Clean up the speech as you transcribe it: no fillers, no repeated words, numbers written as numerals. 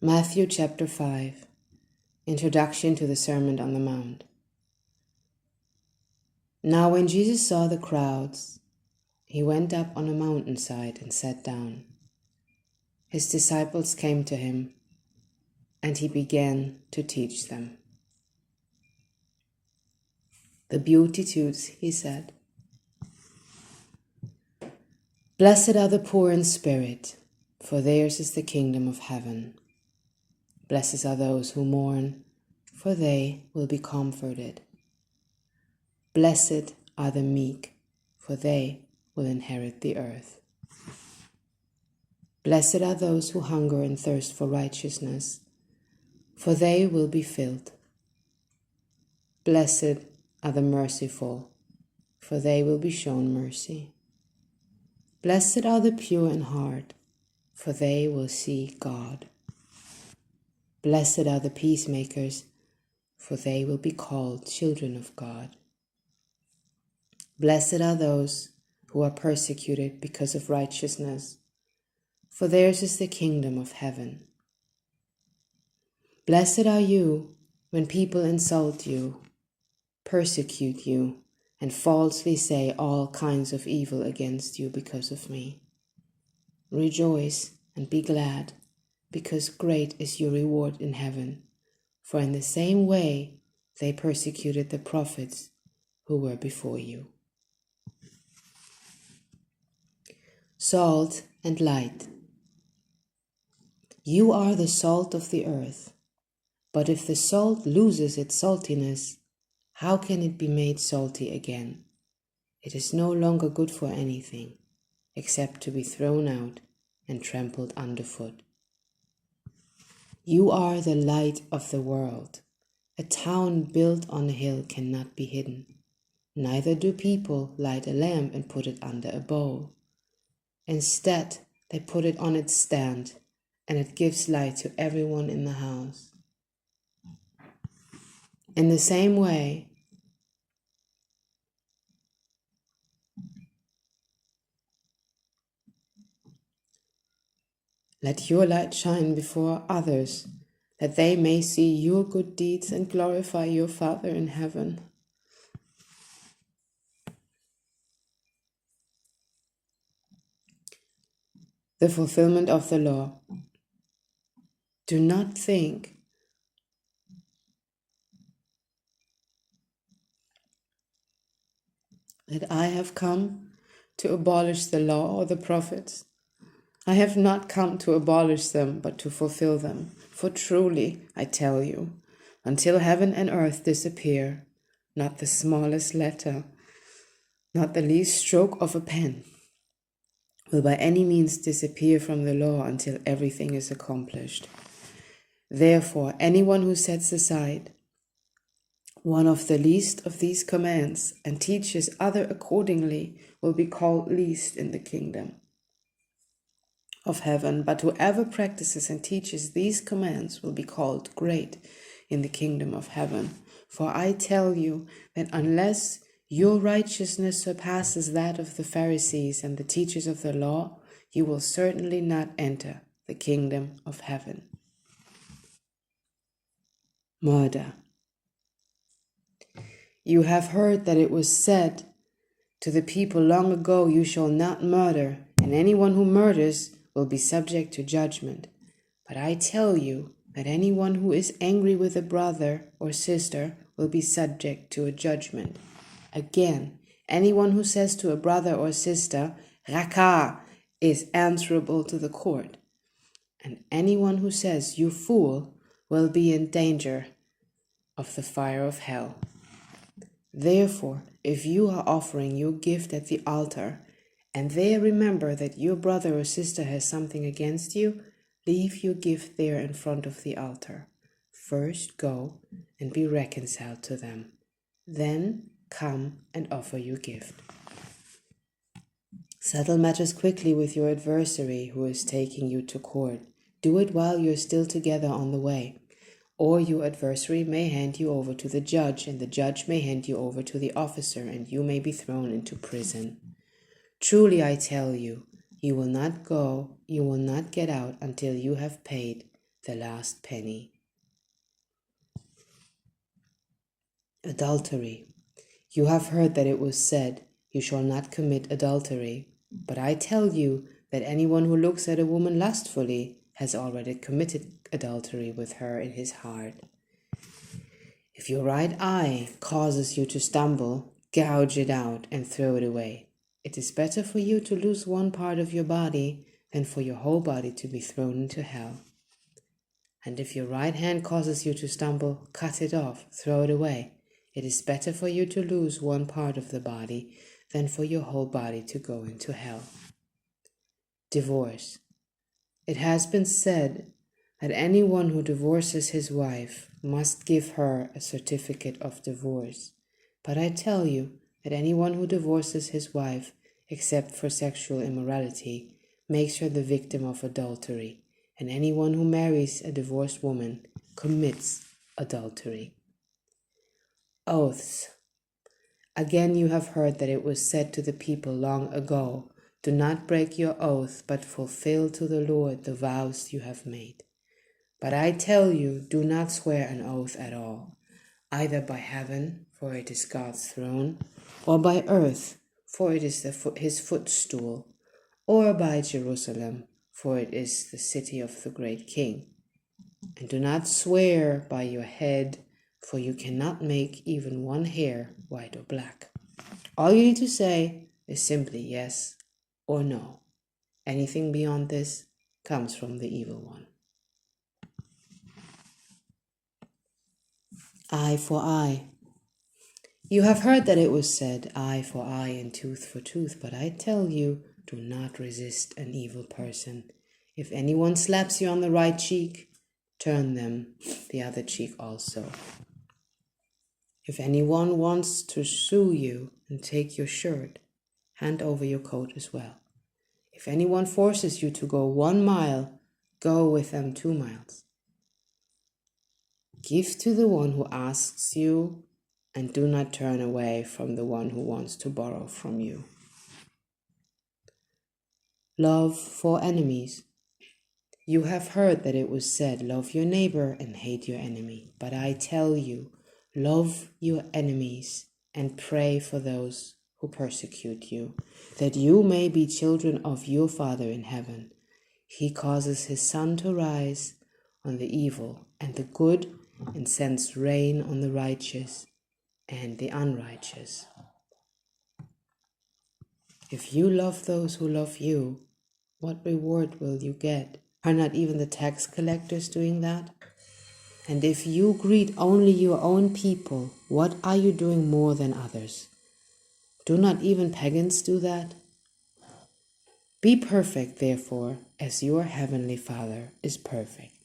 Matthew chapter 5. Introduction to the Sermon on the Mount. Now when Jesus saw the crowds, he went up on a mountainside and sat down. His disciples came to him, and he began to teach them. The Beatitudes, he said. Blessed are the poor in spirit, for theirs is the kingdom of heaven. Blessed are those who mourn, for they will be comforted. Blessed are the meek, for they will inherit the earth. Blessed are those who hunger and thirst for righteousness, for they will be filled. Blessed are the merciful, for they will be shown mercy. Blessed are the pure in heart, for they will see God. Blessed are the peacemakers, for they will be called children of God. Blessed are those who are persecuted because of righteousness, for theirs is the kingdom of heaven. Blessed are you when people insult you, persecute you, and falsely say all kinds of evil against you because of me. Rejoice and be glad, because great is your reward in heaven. For in the same way they persecuted the prophets who were before you. Salt and light. You are the salt of the earth, but if the salt loses its saltiness, how can it be made salty again? It is no longer good for anything, except to be thrown out and trampled underfoot. You are the light of the world. A town built on a hill cannot be hidden. Neither do people light a lamp and put it under a bowl. Instead, they put it on its stand, and it gives light to everyone in the house. In the same way, let your light shine before others, that they may see your good deeds and glorify your Father in heaven. The fulfillment of the law. Do not think that I have come to abolish the law or the prophets. I have not come to abolish them, but to fulfill them. For truly, I tell you, until heaven and earth disappear, not the smallest letter, not the least stroke of a pen, will by any means disappear from the law until everything is accomplished. Therefore, anyone who sets aside one of the least of these commands and teaches other accordingly will be called least in the kingdom of heaven. But whoever practices and teaches these commands will be called great in the kingdom of heaven. For I tell you that unless your righteousness surpasses that of the Pharisees and the teachers of the law, you will certainly not enter the kingdom of heaven. Murder. You have heard that it was said to the people long ago, you shall not murder, and anyone who murders will be subject to judgment. But I tell you that anyone who is angry with a brother or sister will be subject to a judgment. Again, anyone who says to a brother or sister, Raka, is answerable to the court. And anyone who says, you fool, will be in danger of the fire of hell. Therefore, if you are offering your gift at the altar, and there remember that your brother or sister has something against you, leave your gift there in front of the altar. First go and be reconciled to them. Then come and offer your gift. Settle matters quickly with your adversary who is taking you to court. Do it while you're still together on the way. Or your adversary may hand you over to the judge, and the judge may hand you over to the officer, and you may be thrown into prison. Truly I tell you, you will not get out until you have paid the last penny. Adultery. You have heard that it was said, "You shall not commit adultery." But I tell you that anyone who looks at a woman lustfully has already committed adultery with her in his heart. If your right eye causes you to stumble, gouge it out and throw it away. It is better for you to lose one part of your body than for your whole body to be thrown into hell. And if your right hand causes you to stumble, cut it off, throw it away. It is better for you to lose one part of the body than for your whole body to go into hell. Divorce. It has been said that anyone who divorces his wife must give her a certificate of divorce. But I tell you that anyone who divorces his wife, except for sexual immorality, makes her the victim of adultery, and anyone who marries a divorced woman commits adultery. Oaths. Again you have heard that it was said to the people long ago, "Do not break your oath, but fulfill to the Lord the vows you have made." But I tell you, do not swear an oath at all, either by heaven, for it is God's throne, or by earth, for it is his footstool, or by Jerusalem, for it is the city of the great King. And do not swear by your head, for you cannot make even one hair white or black. All you need to say is simply yes or no. Anything beyond this comes from the evil one. Eye for eye. You have heard that it was said, "Eye for eye and tooth for tooth," but I tell you, do not resist an evil person. If anyone slaps you on the right cheek, turn them the other cheek also. If anyone wants to sue you and take your shirt, hand over your coat as well. If anyone forces you to go 1 mile, go with them 2 miles. Give to the one who asks you, and do not turn away from the one who wants to borrow from you. Love for enemies. You have heard that it was said, "Love your neighbor and hate your enemy." But I tell you, love your enemies and pray for those who persecute you, that you may be children of your Father in heaven. He causes his sun to rise on the evil and the good, and sends rain on the righteous and the unrighteous. If you love those who love you, what reward will you get? Are not even the tax collectors doing that? And if you greet only your own people, what are you doing more than others? Do not even pagans do that? Be perfect, therefore, as your heavenly Father is perfect.